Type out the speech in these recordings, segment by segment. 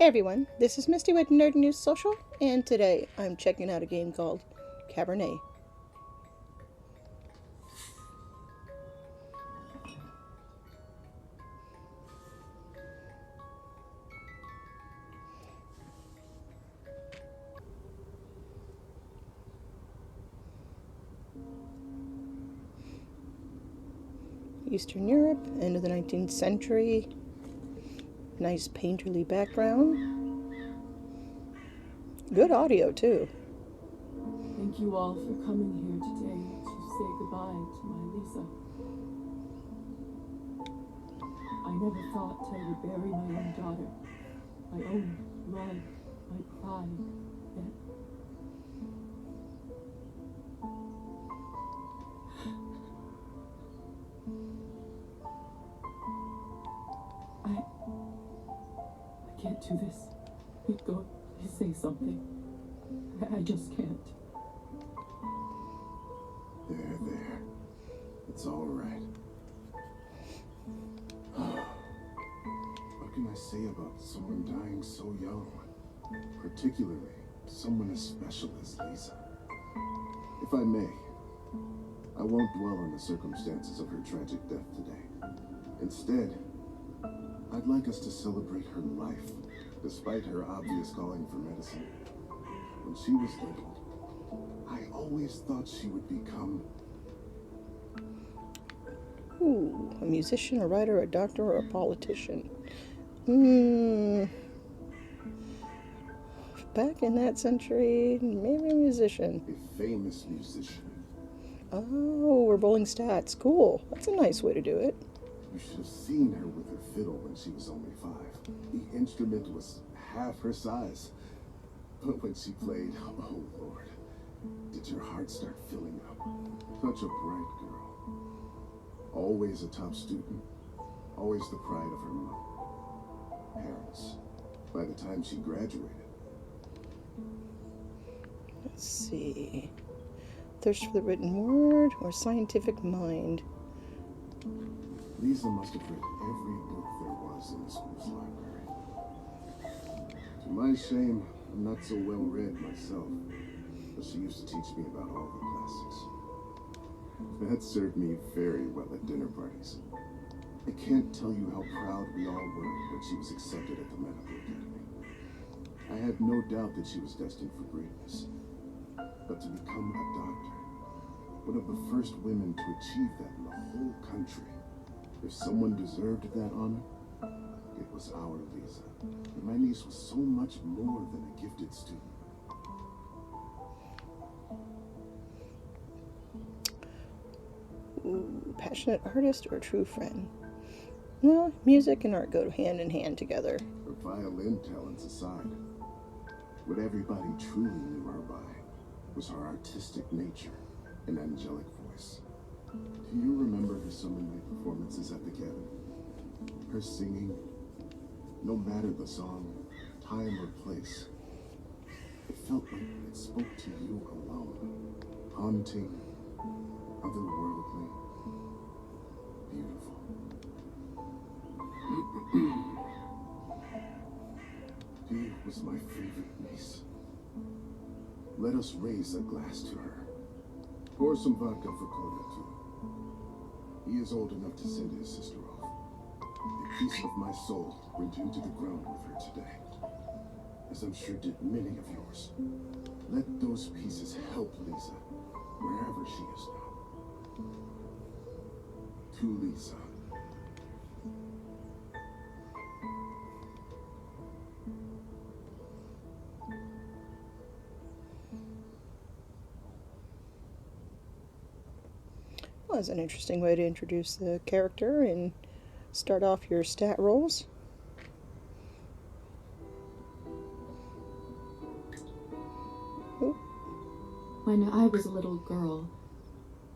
Hey everyone, this is Misty with Nerd News Social, and today I'm checking out a game called Cabernet. Eastern Europe, end of the 19th century. Nice painterly background. Good audio too. Thank you all for coming here today to say goodbye to my Lisa. I never thought I would bury my own daughter, my own blood, my pride, yet I can't do this. Please go, please say something. I just can't. There. It's all right. What can I say about someone dying so young? Particularly someone as special as Lisa. If I may, I won't dwell on the circumstances of her tragic death today. Instead, I'd like us to celebrate her life, despite her obvious calling for medicine. When she was little, I always thought she would become... Ooh, a musician, a writer, a doctor, or a politician. Back in that century, maybe a musician. a famous musician. Oh, we're bowling stats. Cool. That's a nice way to do it. You should have seen her with her fiddle when she was only 5. The instrument was half her size. But when she played, oh Lord, did your heart start filling up? Such a bright girl. Always a top student. Always the pride of her parents. By the time she graduated. Let's see. Thirst for the written word or scientific mind? Lisa must have read every book there was in the school's library. To my shame, I'm not so well read myself, but she used to teach me about all the classics. That served me very well at dinner parties. I can't tell you how proud we all were when she was accepted at the medical academy. I had no doubt that she was destined for greatness. But to become a doctor, one of the first women to achieve that in the whole country, if someone deserved that honor, it was our Lisa. And my niece was so much more than a gifted student. Ooh, passionate artist or true friend? Well, music and art go hand in hand together. Her violin talents aside, what everybody truly knew her by was her artistic nature and angelic voice. Do you remember her summer night performances at the cabin? Her singing, no matter the song, time or place, it felt like it spoke to you alone. Haunting, otherworldly, beautiful. She was my favorite niece. Let us raise a glass to her. Pour some vodka for Koda, too. He is old enough to send his sister off. A piece of my soul went into the ground with her today, as I'm sure did many of yours. Let those pieces help Lisa, wherever she is now. To Lisa. Well, that's an interesting way to introduce the character and start off your stat rolls. Ooh. When I was a little girl,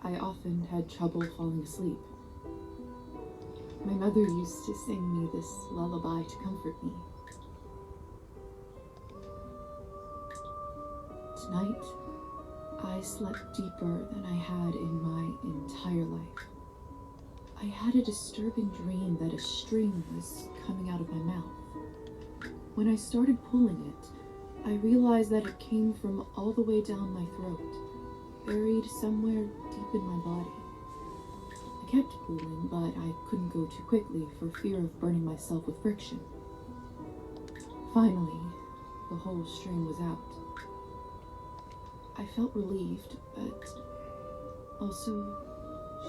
I often had trouble falling asleep. My mother used to sing me this lullaby to comfort me. Tonight, I slept deeper than I had in my entire life. I had a disturbing dream that a string was coming out of my mouth. When I started pulling it, I realized that it came from all the way down my throat, buried somewhere deep in my body. I kept pulling, but I couldn't go too quickly for fear of burning myself with friction. Finally, the whole string was out. I felt relieved, but also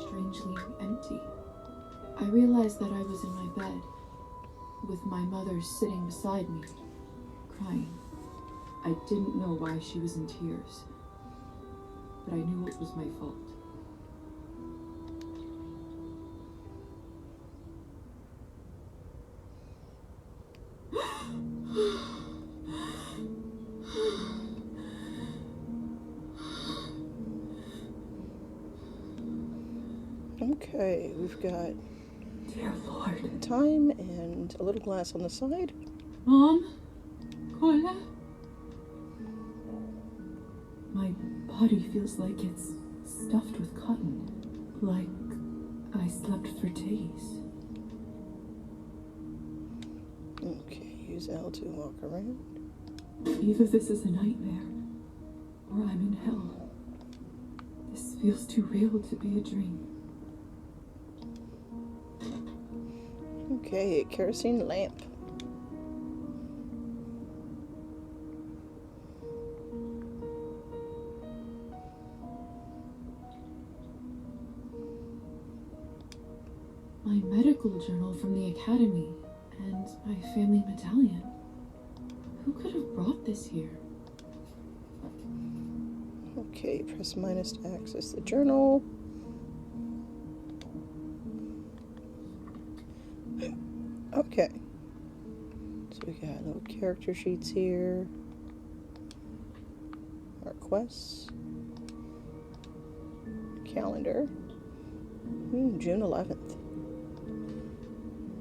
strangely empty. I realized that I was in my bed, with my mother sitting beside me, crying. I didn't know why she was in tears, but I knew it was my fault. Okay, we've got Dear Lord. time and a little glass on the side. Mom? Kola? My body feels like it's stuffed with cotton, like I slept for days. Okay, use L to walk around. Either this is a nightmare, or I'm in hell. This feels too real to be a dream. Okay, kerosene lamp. My medical journal from the academy, and my family medallion. Who could have brought this here? Okay, press minus to access the journal. Okay. So we got little character sheets here. Our quests. Calendar. June 11th.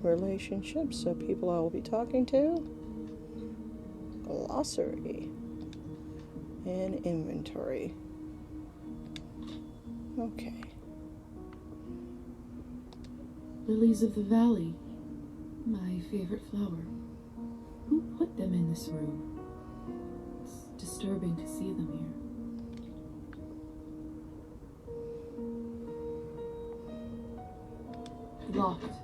Relationships, so people I will be talking to. Glossary. And inventory. Okay. Lilies of the valley. My favorite flower. Who put them in this room? It's disturbing to see them here. Locked.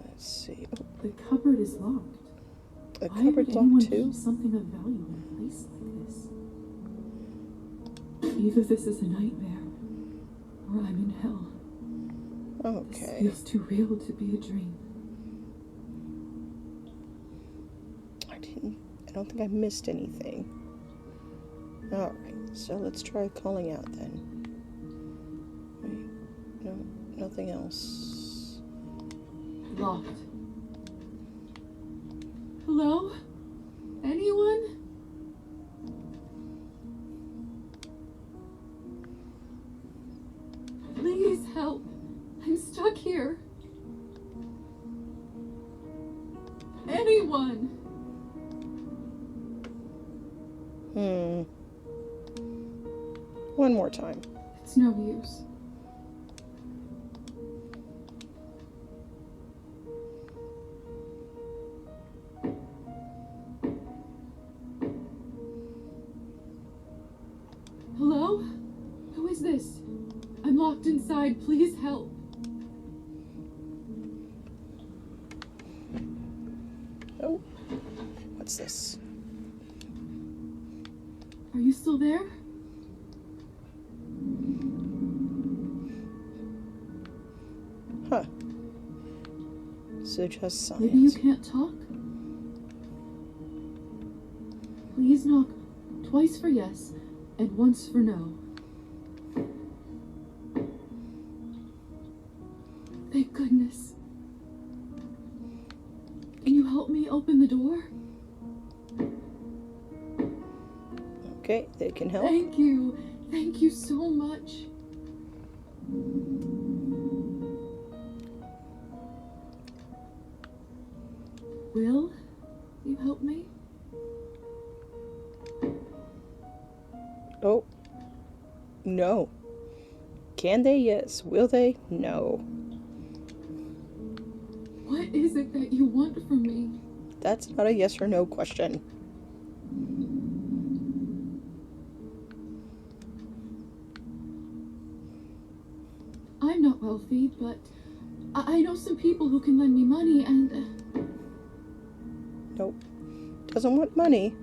Let's see. The cupboard is locked. The Why cupboard's would anyone locked too? keep something of value in a place like this? Either this is a nightmare, or I'm in hell. This Okay. feels too real to be a dream. I don't think I missed anything. Alright, so let's try calling out then. Wait, no, nothing else. Locked. Hello? Anyone? Please help. I'm stuck here. Anyone? One more time. It's no use. Hello? Who is this? I'm locked inside. Please help. Oh, what's this? Are you still there? Huh. So just science. Maybe you can't talk? Please knock twice for yes and once for no. Thank goodness. Can you help me open the door? Okay, they can help. Thank you. Thank you so much. Will you help me? Oh. No. Can they? Yes. Will they? No. What is it that you want from me? That's not a yes or no question. I'm not wealthy, but I know some people who can lend me money, and Nope. Doesn't want money.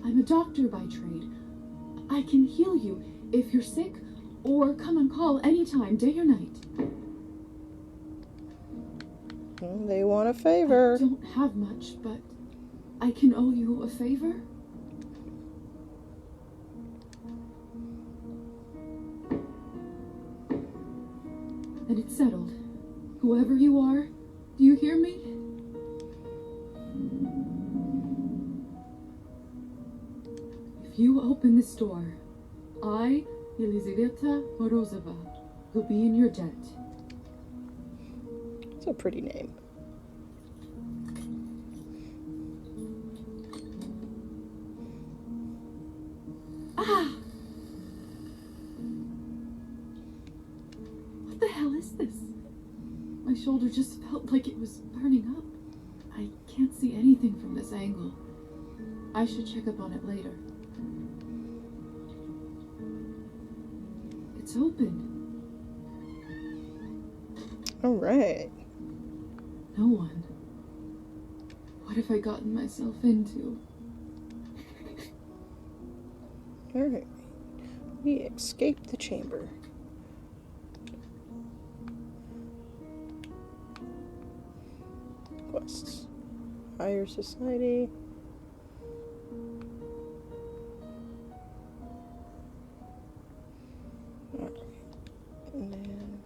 I'm a doctor by trade. I can heal you if you're sick, or come on call anytime, day or night. Well, they want a favor. I don't have much, but I can owe you a favor. And it's settled. Whoever you are, do you hear me? If you open this door, I, Elizaveta Morozova, will be in your debt. It's a pretty name. Ah! What the hell is this? My shoulder just felt like it was burning up. I can't see anything from this angle. I should check up on it later. It's open. All right. No one. What have I gotten myself into? All right. We escaped the chamber. Quests. Higher society. All right. And then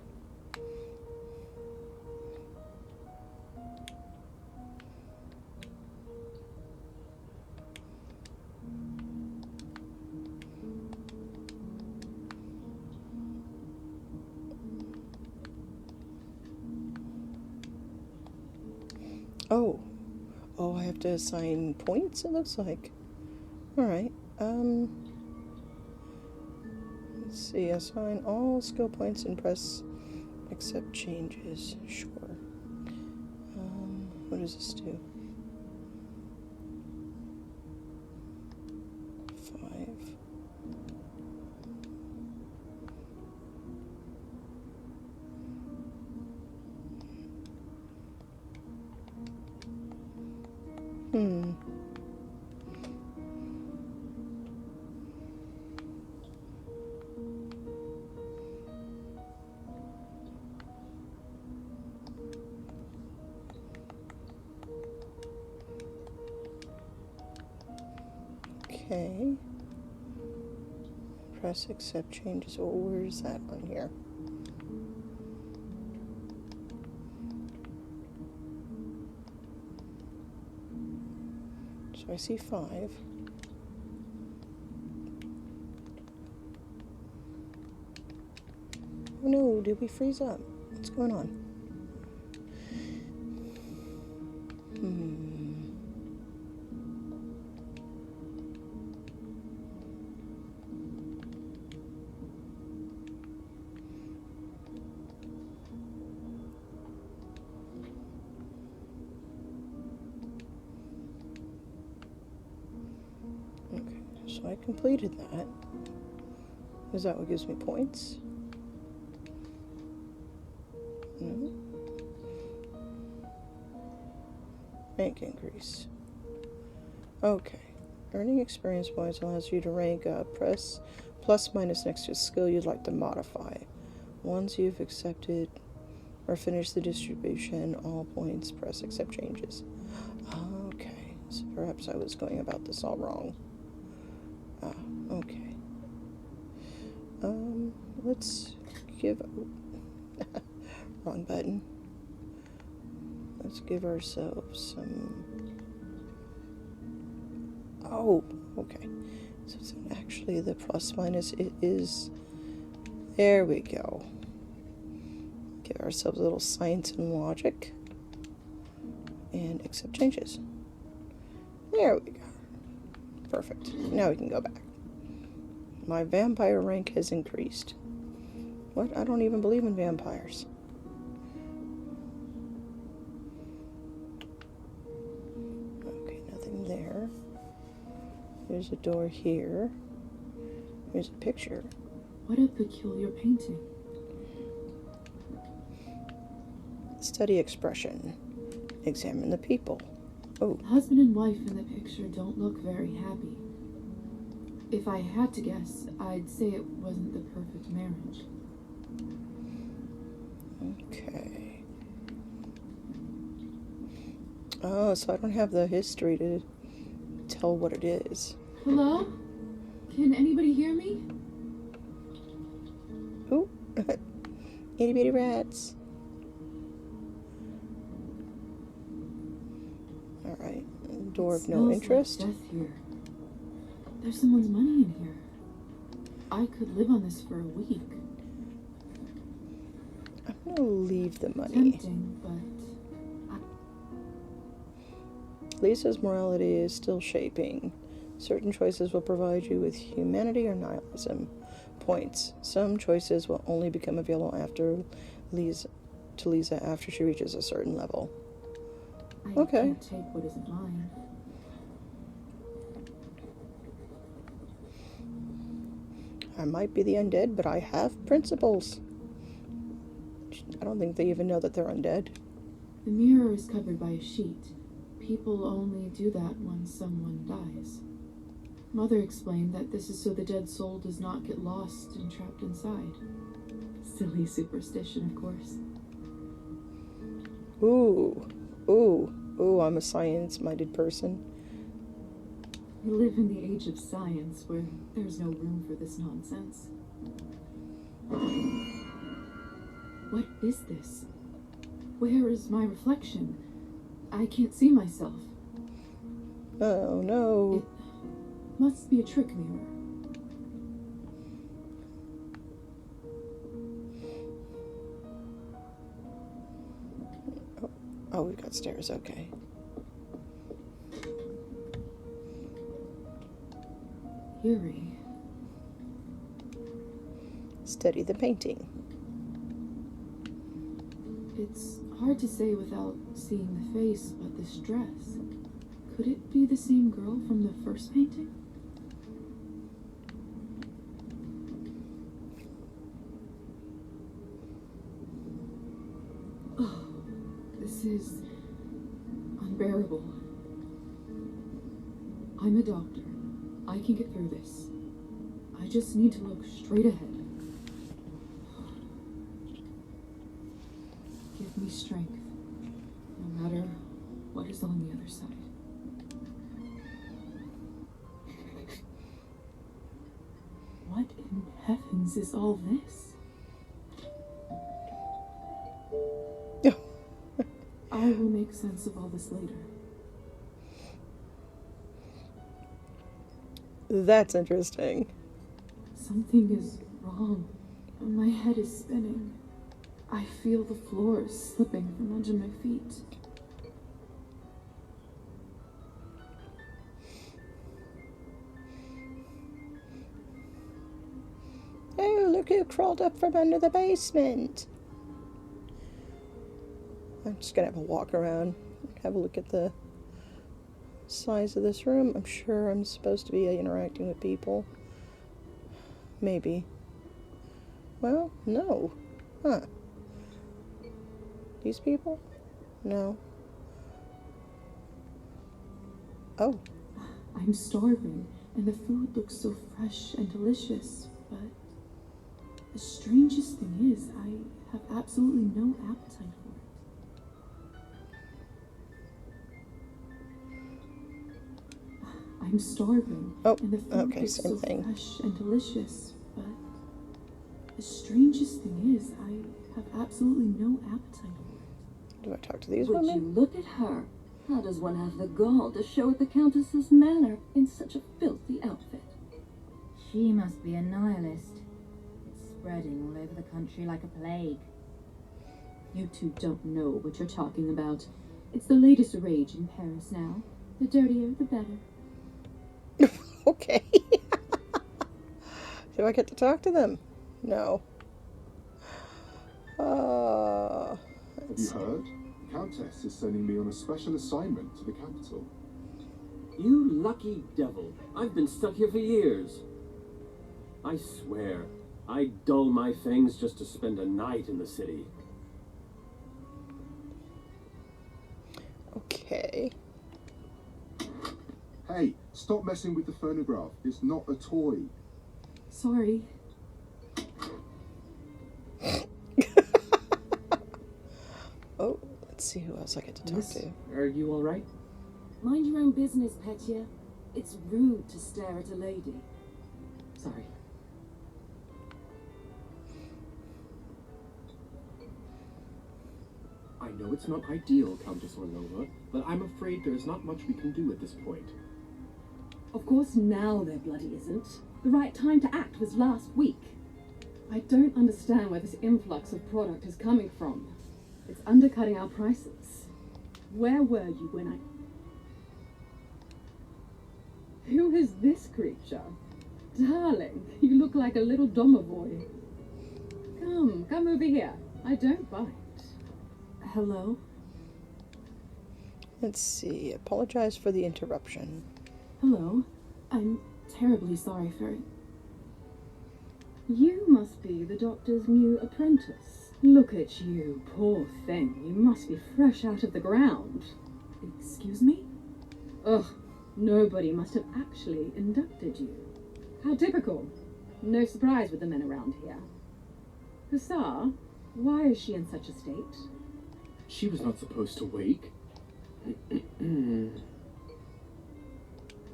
oh, I have to assign points, it looks like. Alright, let's see, assign all skill points and press accept changes. Sure. What does this do? 5. Okay. Press accept changes. Oh, where's that on here? So I see 5. Oh no, did we freeze up? What's going on? Okay, so I completed that. Is that what gives me points? No. Rank increase. Okay. Earning experience points allows you to rank up. Press plus minus next to a skill you'd like to modify. Once you've accepted or finished the distribution, all points, press accept changes. Okay. So perhaps I was going about this all wrong. Okay. Let's give... Wrong button. Let's give ourselves some... Oh, okay. So it's actually the plus minus. It is... There we go. Give ourselves a little science and logic. And accept changes. There we go. Perfect. Now we can go back. My vampire rank has increased. What? I don't even believe in vampires. Okay, nothing there. There's a door here. There's a picture. What a peculiar painting. Study expression. Examine the people. Oh. The husband and wife in the picture don't look very happy. If I had to guess, I'd say it wasn't the perfect marriage. Okay. Oh, so I don't have the history to tell what it is. Hello? Can anybody hear me? Oh. Itty bitty rats. Alright. Door of no interest. Like death here. There's someone's money in here. I could live on this for a week. I'm gonna leave the money. Tempting, but Lisa's morality is still shaping. Certain choices will provide you with humanity or nihilism. Points. Some choices will only become available Lisa after she reaches a certain level. I Okay. can't take what isn't mine. I might be the undead, but I have principles. I don't think they even know that they're undead. The mirror is covered by a sheet. People only do that when someone dies. Mother explained that this is so the dead soul does not get lost and trapped inside. Silly superstition, of course. Ooh, I'm a science-minded person. We live in the age of science where there's no room for this nonsense. What is this? Where is my reflection? I can't see myself. Oh, no. It must be a trick mirror. Oh, we got stairs, okay. Eerie. Study the painting. It's hard to say without seeing the face, but this dress. Could it be the same girl from the first painting? Oh, this is unbearable. I'm a doctor. I can get through this. I just need to look straight ahead. Give me strength, no matter what is on the other side. What in heavens is all this? I will make sense of all this later. That's interesting. Something is wrong. My head is spinning. I feel the floor slipping from under my feet. Oh, look who crawled up from under the basement. I'm just gonna have a walk around, have a look at the size of this room. I'm sure I'm supposed to be interacting with people. Maybe. Well, no. Huh. These people? No. Oh. I'm starving, and the food looks so fresh and delicious, but the strangest thing is I have absolutely no appetite for it. I'm starving, Oh, and the food okay, looks same so thing. fresh and delicious, but the strangest thing is I have absolutely no appetite for it. Do I talk to these Would women? you look at her? How does one have the gall to show at the Countess's manor in such a filthy outfit? She must be a nihilist. It's spreading all over the country like a plague. You two don't know what you're talking about. It's the latest rage in Paris now. The dirtier, the better. Okay. Do I get to talk to them? No. Have Let's you see. heard? The Countess is sending me on a special assignment to the capital. You lucky devil. I've been stuck here for years. I swear, I'd dull my fangs just to spend a night in the city. Okay. Hey, stop messing with the phonograph. It's not a toy. Sorry. Oh, let's see who else I get to talk to. Are you all right? Mind your own business, Petya. It's rude to stare at a lady. Sorry. I know it's not ideal, Countess Orlova, but I'm afraid there's not much we can do at this point. Of course now there bloody isn't. The right time to act was last week. I don't understand where this influx of product is coming from. It's undercutting our prices. Where were you when I... Who is this creature? Darling, you look like a little domovoy. Come over here. I don't bite. Hello? Let's see. Apologize for the interruption. Hello? I'm terribly sorry for it. You must be the doctor's new apprentice. Look at you, poor thing. You must be fresh out of the ground. Excuse me? Ugh, nobody must have actually inducted you. How typical. No surprise with the men around here. Hussar, why is she in such a state? She was not supposed to wake.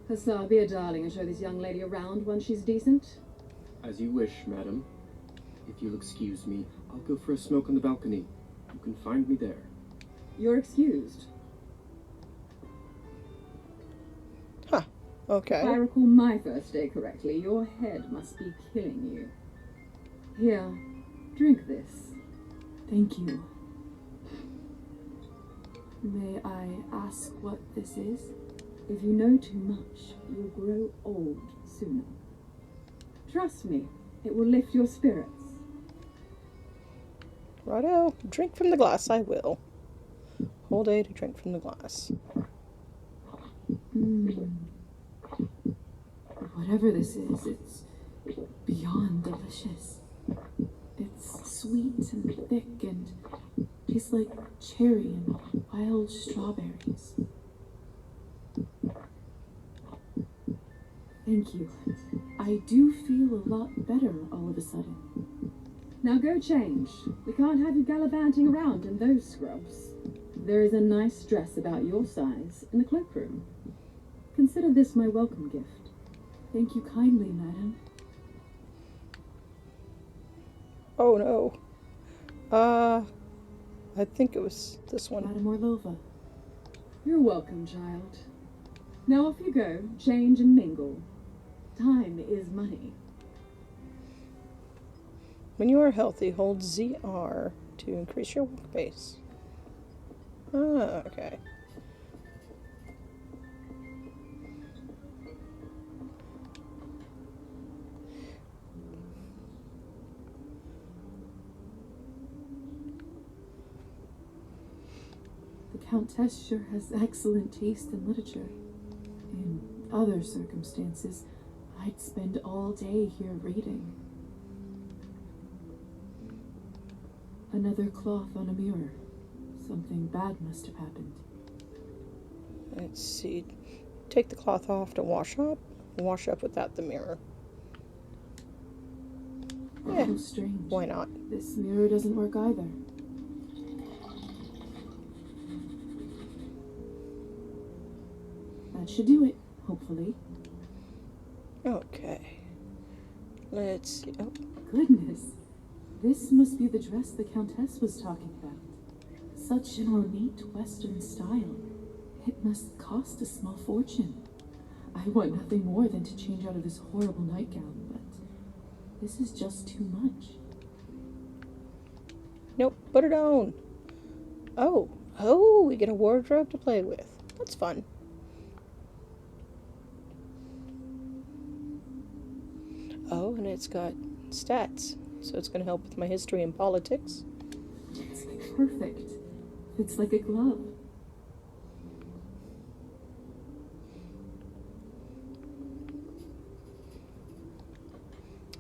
Hussar, be a darling and show this young lady around when she's decent. As you wish, madam. If you'll excuse me, I'll go for a smoke on the balcony. You can find me there. You're excused. Okay. If I recall my first day correctly, your head must be killing you. Here, drink this. Thank you. May I ask what this is? If you know too much, you'll grow old sooner. Trust me, it will lift your spirits. Righto. Drink from the glass, I will. Hold A to drink from the glass. Whatever this is, it's beyond delicious. It's sweet and thick and tastes like cherry and wild strawberries. Thank you. I do feel a lot better all of a sudden. Now go change. We can't have you gallivanting around in those scrubs. There is a nice dress about your size in the cloakroom. Consider this my welcome gift. Thank you kindly, madam. Oh no. I think it was this one. Madam Orlova. You're welcome, child. Now off you go, change and mingle. Time is money. When you are healthy, hold ZR to increase your work pace. Ah, okay. The Countess sure has excellent taste in literature. In other circumstances, I'd spend all day here reading. Another cloth on a mirror. Something bad must have happened. Let's see. Take the cloth off to wash up. Wash up without the mirror. Yeah, How strange. why not? This mirror doesn't work either. That should do it, hopefully. Okay. Let's see. Oh, Goodness, this must be the dress the Countess was talking about. Such an ornate Western style. It must cost a small fortune. I want nothing more than to change out of this horrible nightgown, but this is just too much. nope, put it on. Oh, we get a wardrobe to play with. That's fun. Oh, and it's got stats, so it's going to help with my history and politics. It's perfect. Fits like a glove.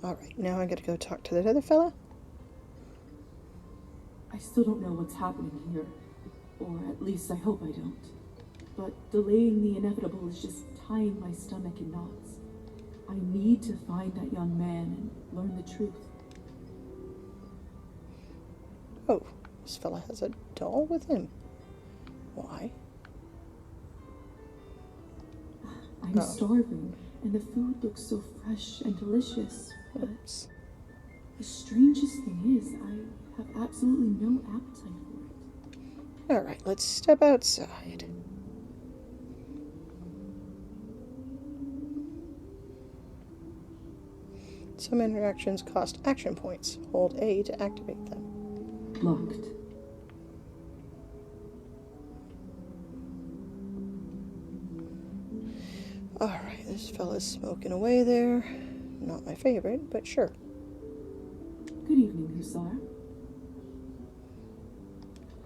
Alright, now I gotta go talk to that other fella. I still don't know what's happening here. Or at least I hope I don't. But delaying the inevitable is just tying my stomach in knots. I need to find that young man and learn the truth. Oh, this fella has a doll with him. Why? I'm Oh. starving, and the food looks so fresh and delicious. But Oops. the strangest thing is, I have absolutely no appetite for it. Alright, let's step outside. Some interactions cost action points. Hold A to activate them. Locked. Alright, this fella's smoking away there. Not my favorite, but sure. Good evening, Hussar.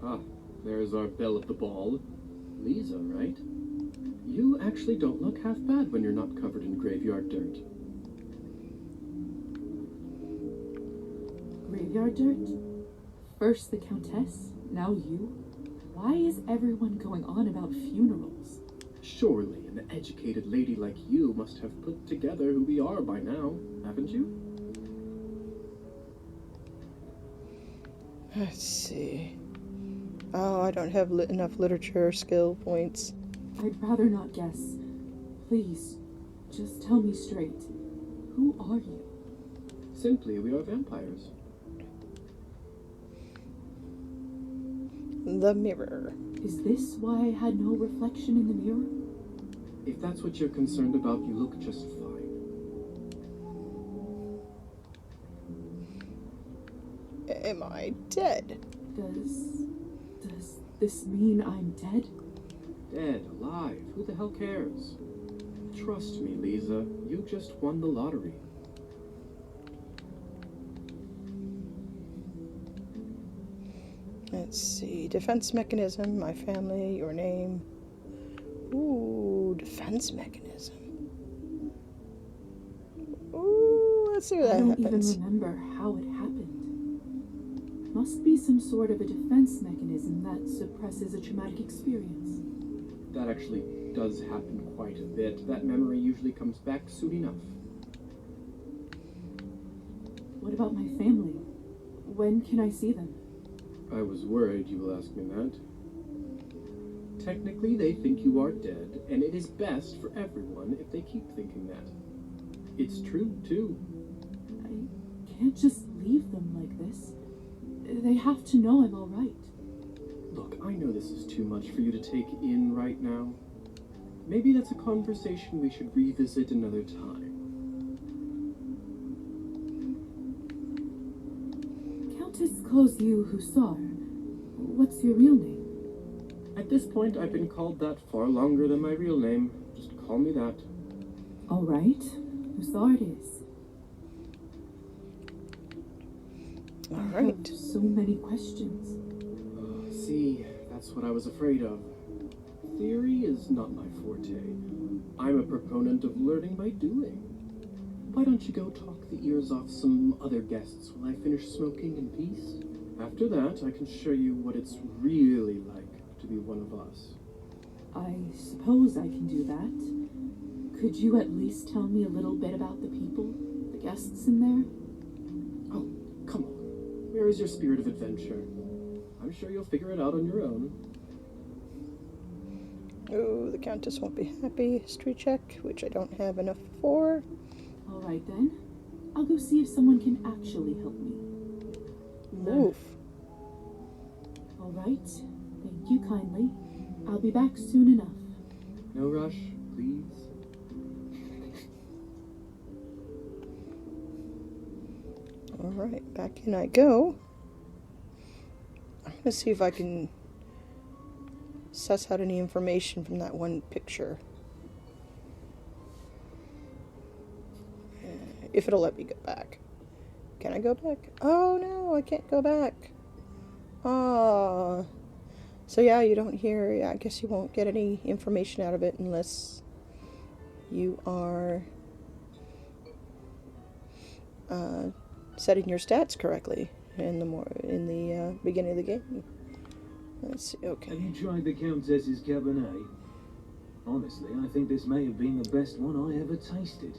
Ah, there's our belle of the ball. Lisa, right? You actually don't look half bad when you're not covered in graveyard dirt. Graveyard dirt? First the Countess, now you? Why is everyone going on about funerals? Surely an educated lady like you must have put together who we are by now, haven't you? Let's see. Oh, I don't have enough literature skill points. I'd rather not guess. Please, just tell me straight. Who are you? Simply, we are vampires. The mirror. Is this why I had no reflection in the mirror? If that's what you're concerned about, you look just fine. Am I dead? Does this mean I'm dead? Dead, alive, who the hell cares? Trust me, Lisa, you just won the lottery. Let's see. Defense mechanism, my family, your name. Ooh, defense mechanism. Ooh, let's see what I that don't happens. even remember how it happened. Must be some sort of a defense mechanism that suppresses a traumatic experience. That actually does happen quite a bit. That memory usually comes back soon enough. What about my family? When can I see them? I was worried you will ask me that. Technically, they think you are dead, and it is best for everyone if they keep thinking that. It's true, too. I can't just leave them like this. They have to know I'm all right. Look, I know this is too much for you to take in right now. Maybe that's a conversation we should revisit another time. Countess calls you Hussar. What's your real name? At this point, I've been called that far longer than my real name. Just call me that. All right, Hussar it is. All I right. have so many questions. See, that's what I was afraid of. Theory is not my forte. I'm a proponent of learning by doing. Why don't you go talk the ears off some other guests while I finish smoking in peace? After that, I can show you what it's really like to be one of us. I suppose I can do that. Could you at least tell me a little bit about the people, the guests in there? Oh, come on. Where is your spirit of adventure? I'm sure you'll figure it out on your own. Oh, the Countess won't be happy. History check, which I don't have enough for. All right then. I'll go see if someone can actually help me. Move. All right. Thank you kindly. I'll be back soon enough. No rush, please. All right, back in I go. I'm gonna see if I can suss out any information from that one picture. If it'll let me go back. Can I go back? Oh no, I can't go back. Ah. So yeah, you don't hear, I guess you won't get any information out of it unless you are setting your stats correctly in the beginning of the game. Let's see, okay. Have you tried the Countess's Cabernet? Honestly, I think this may have been the best one I ever tasted.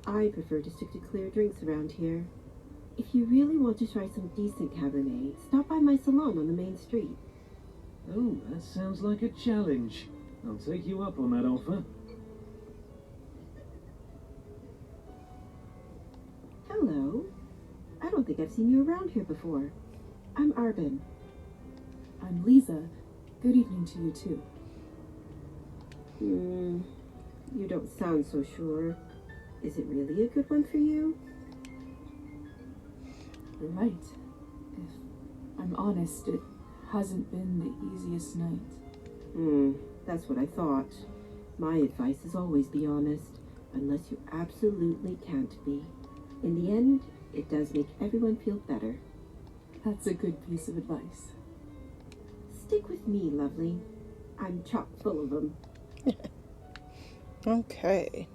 I prefer to stick to clear drinks around here. If you really want to try some decent Cabernet, stop by my salon on the main street. Oh, that sounds like a challenge. I'll take you up on that offer. Hello. I don't think I've seen you around here before. I'm Arbin. I'm Lisa. Good evening to you, too. You don't sound so sure. Is it really a good one for you? You're right. If I'm honest, it hasn't been the easiest night. That's what I thought. My advice is always be honest, unless you absolutely can't be. In the end, it does make everyone feel better. That's a good piece of advice. Stick with me, lovely. I'm chock full of them. Okay.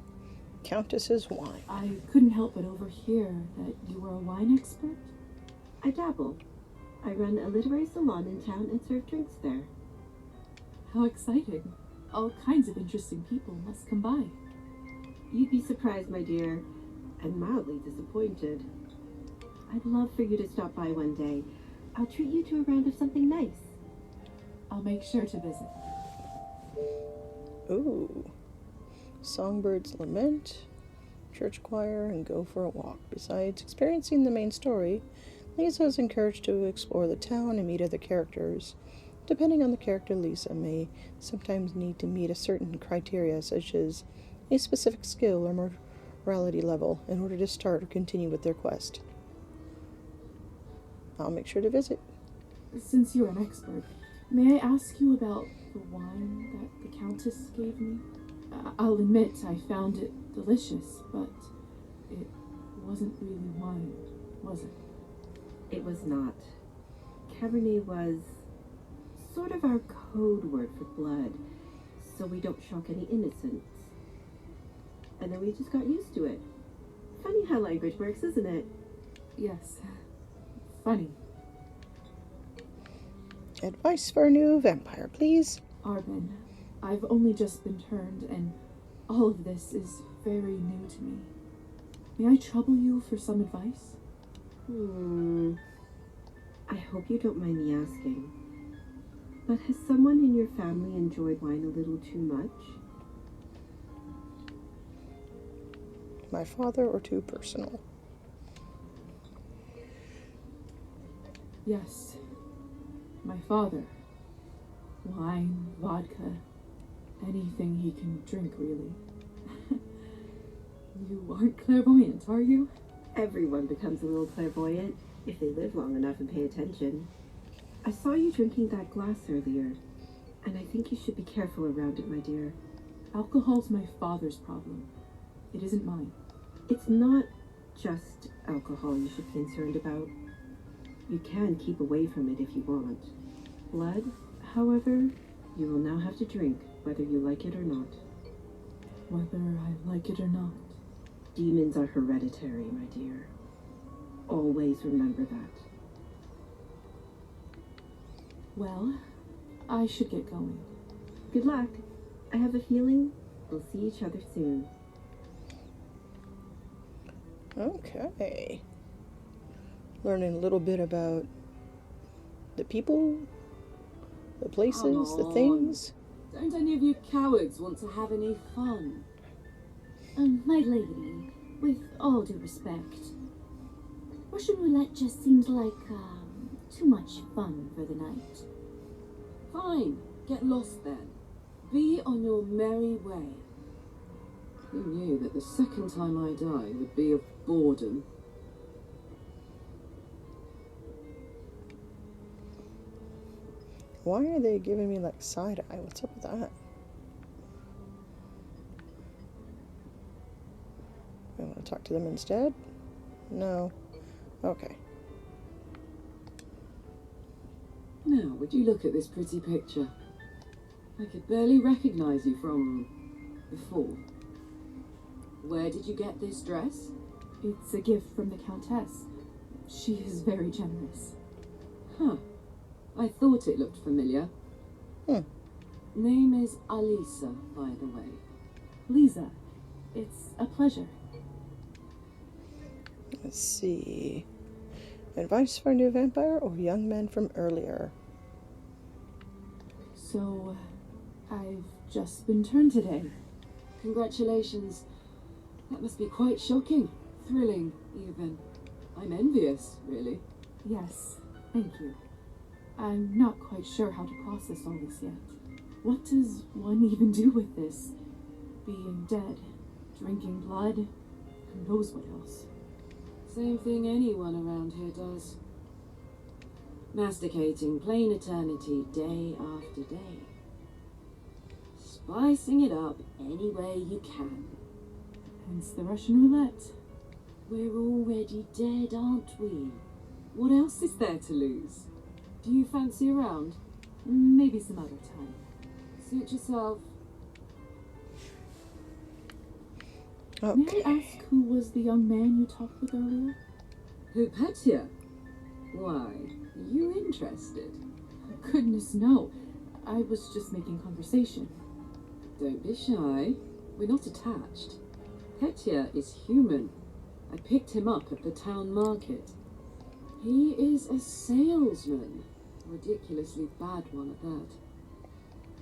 Countess's wine. I couldn't help but overhear that you were a wine expert. I dabble. I run a literary salon in town and serve drinks there. How exciting. All kinds of interesting people must come by. You'd be surprised, my dear, and mildly disappointed. I'd love for you to stop by one day. I'll treat you to a round of something nice. I'll make sure to visit. Ooh. Songbirds Lament, Church Choir, and Go for a Walk. Besides experiencing the main story, Lisa is encouraged to explore the town and meet other characters. Depending on the character, Lisa may sometimes need to meet a certain criteria, such as a specific skill or morality level, in order to start or continue with their quest. I'll make sure to visit. Since you're an expert, may I ask you about the wine that the Countess gave me? I'll admit I found it delicious, but it wasn't really wine, was it? It was not. Cabernet was sort of our code word for blood, so we don't shock any innocents. And then we just got used to it. Funny how language works, isn't it? Yes. Funny. Advice for a new vampire, please. Arbin, I've only just been turned, and all of this is very new to me. May I trouble you for some advice? I hope you don't mind me asking, but has someone in your family enjoyed wine a little too much? My father, or too personal? Yes. My father. Wine, vodka, anything he can drink, really. You aren't clairvoyant, are you? Everyone becomes a little clairvoyant if they live long enough and pay attention. I saw you drinking that glass earlier, and I think you should be careful around it, my dear. Alcohol's my father's problem. It isn't mine. It's not just alcohol you should be concerned about. You can keep away from it if you want. Blood, however, you will now have to drink, whether you like it or not. Whether I like it or not. Demons are hereditary, my dear. Always remember that. Well, I should get going. Good luck. I have a feeling we'll see each other soon. Okay. Learning a little bit about the people, the places, the things. Don't any of you cowards want to have any fun? My lady, with all due respect, Russian roulette just seems like, too much fun for the night. Fine, get lost then. Be on your merry way. Who knew that the second time I die would be of boredom? Why are they giving me like side eye? What's up with that? I want to talk to them instead? No. Okay. Now, would you look at this pretty picture? I could barely recognize you from before. Where did you get this dress? It's a gift from the Countess. She is very generous. Huh. I thought it looked familiar. Name is Alisa, by the way. Lisa, it's a pleasure. Let's see. Advice for a new vampire or young men from earlier? So, I've just been turned today. Congratulations. That must be quite shocking. Thrilling, even. I'm envious, really. Yes, thank you. I'm not quite sure how to process all this yet. What does one even do with this? Being dead, drinking blood, who knows what else? Same thing anyone around here does. Masticating plain eternity day after day. Spicing it up any way you can. Hence the Russian roulette. We're already dead, aren't we? What else is there to lose? Do you fancy a round? Maybe some other time. Suit yourself. Okay. May I ask who was the young man you talked with earlier? Who, Petya? Why, are you interested? Goodness, no. I was just making conversation. Don't be shy. We're not attached. Petya is human. I picked him up at the town market. He is a salesman. A ridiculously bad one at that.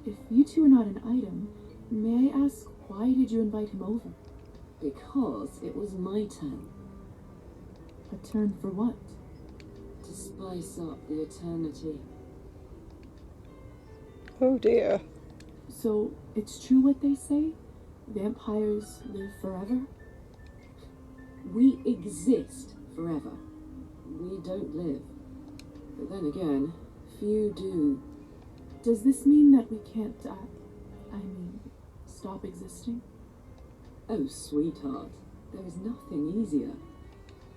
If you two are not an item, may I ask why did you invite him over? Because it was my turn. A turn for what? To spice up the eternity. Oh dear. So, it's true what they say? Vampires live forever? We exist forever. We don't live. But then again, few do. Does this mean that we can't, stop existing? Oh, sweetheart, there is nothing easier.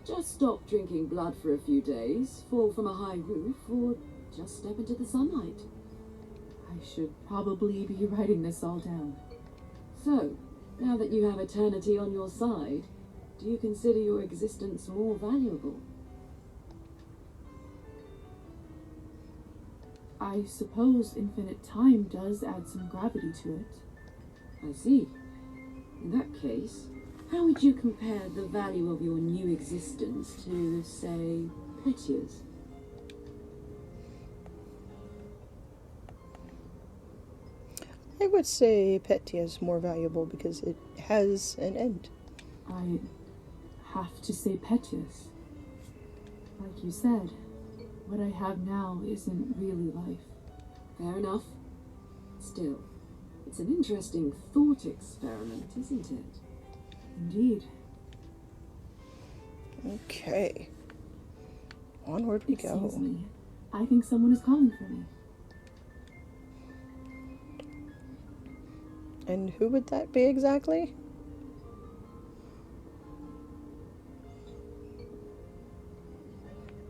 Just stop drinking blood for a few days, fall from a high roof, or just step into the sunlight. I should probably be writing this all down. So, now that you have eternity on your side, do you consider your existence more valuable? I suppose infinite time does add some gravity to it. I see. In that case, how would you compare the value of your new existence to, say, Petya's? I would say Petya is more valuable because it has an end. I have to say Petya's. Like you said, what I have now isn't really life. Fair enough. Still, it's an interesting thought experiment, isn't it? Indeed. Okay. Onward we go. Excuse me. I think someone is calling for me. And who would that be exactly?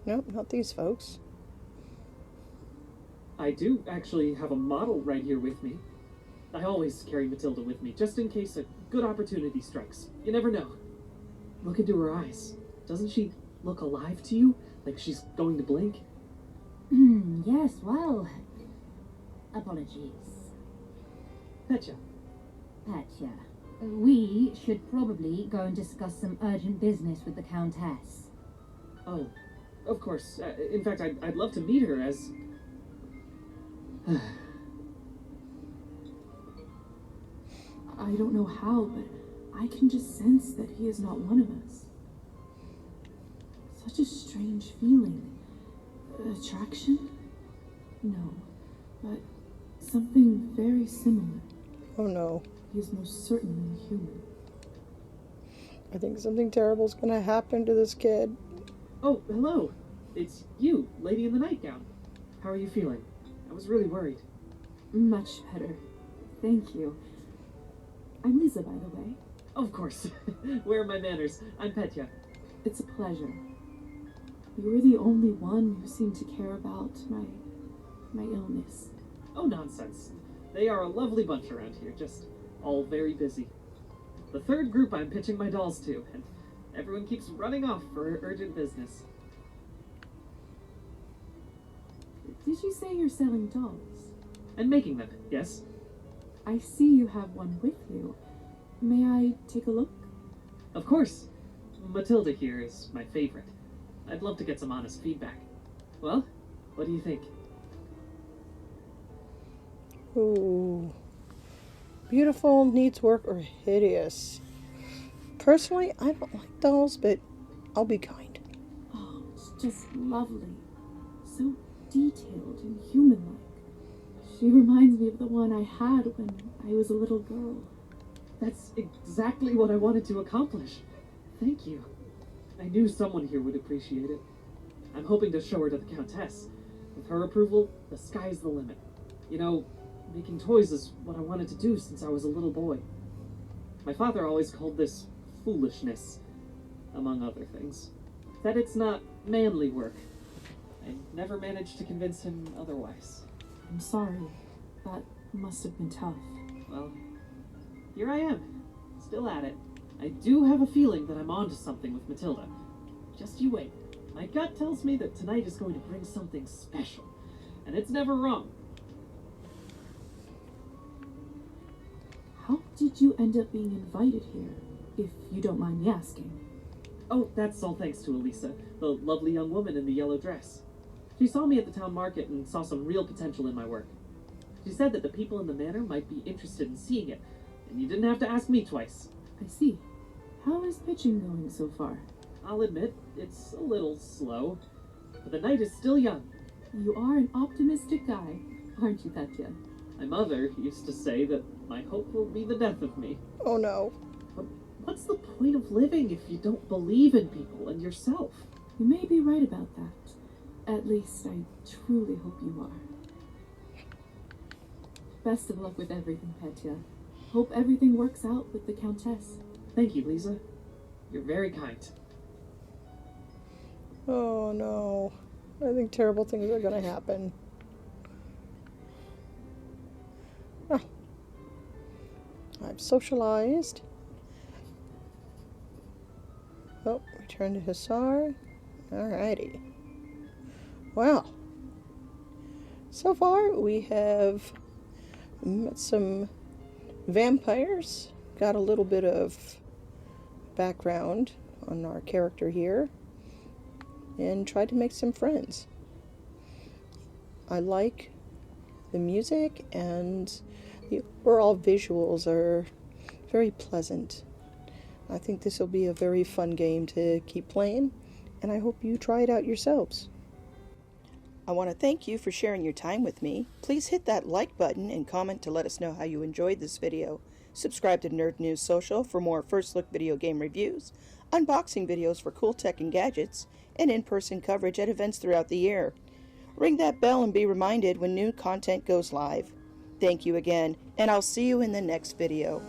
Nope, not these folks. I do actually have a model right here with me. I always carry Matilda with me, just in case a good opportunity strikes. You never know. Look into her eyes. Doesn't she look alive to you? Like she's going to blink? Yes, well... Apologies. Petya. Petya, we should probably go and discuss some urgent business with the Countess. Oh, of course. In fact, I'd love to meet her as... I don't know how, but I can just sense that he is not one of us. Such a strange feeling. Attraction? No, but something very similar. Oh no. He is most certainly human. I think something terrible's gonna happen to this kid. Oh, hello. It's you, lady in the nightgown. How are you feeling? I was really worried. Much better. Thank you. I'm Lisa, by the way. Of course. Where are my manners? I'm Petya. It's a pleasure. You were the only one who seemed to care about my my illness. Oh, nonsense. They are a lovely bunch around here, just all very busy. The third group I'm pitching my dolls to, and everyone keeps running off for urgent business. Did you say you're selling dolls? And making them, yes? I see you have one with you. May I take a look? Of course. Matilda here is my favorite. I'd love to get some honest feedback. Well, what do you think? Ooh. Beautiful, needs work, or hideous? Personally, I don't like dolls, but I'll be kind. Oh, it's just lovely. So detailed and human-like. She reminds me of the one I had when I was a little girl. That's exactly what I wanted to accomplish. Thank you. I knew someone here would appreciate it. I'm hoping to show her to the Countess. With her approval, the sky's the limit. You know, making toys is what I wanted to do since I was a little boy. My father always called this foolishness, among other things. That it's not manly work. I never managed to convince him otherwise. I'm sorry. That must have been tough. Well, here I am, still at it. I do have a feeling that I'm onto something with Matilda. Just you wait. My gut tells me that tonight is going to bring something special, and it's never wrong. How did you end up being invited here, if you don't mind me asking? Oh, that's all thanks to Elisa, the lovely young woman in the yellow dress. She saw me at the town market and saw some real potential in my work. She said that the people in the manor might be interested in seeing it, and you didn't have to ask me twice. I see. How is pitching going so far? I'll admit, it's a little slow, but the night is still young. You are an optimistic guy, aren't you, Katya? My mother used to say that my hope will be the death of me. Oh no. But what's the point of living if you don't believe in people and yourself? You may be right about that. At least I truly hope you are. Best of luck with everything, Petya. Hope everything works out with the Countess. Thank you, Lisa. You're very kind. Oh no. I think terrible things are going to happen. Ah. I've socialized. Oh, return to Hussar. Alrighty. Well, so far we have met some vampires, got a little bit of background on our character here, and tried to make some friends. I like the music, and the overall visuals are very pleasant. I think this will be a very fun game to keep playing, and I hope you try it out yourselves. I want to thank you for sharing your time with me. Please hit that like button and comment to let us know how you enjoyed this video. Subscribe to Nerd News Social for more first look video game reviews, unboxing videos for cool tech and gadgets, and in-person coverage at events throughout the year. Ring that bell and be reminded when new content goes live. Thank you again, and I'll see you in the next video.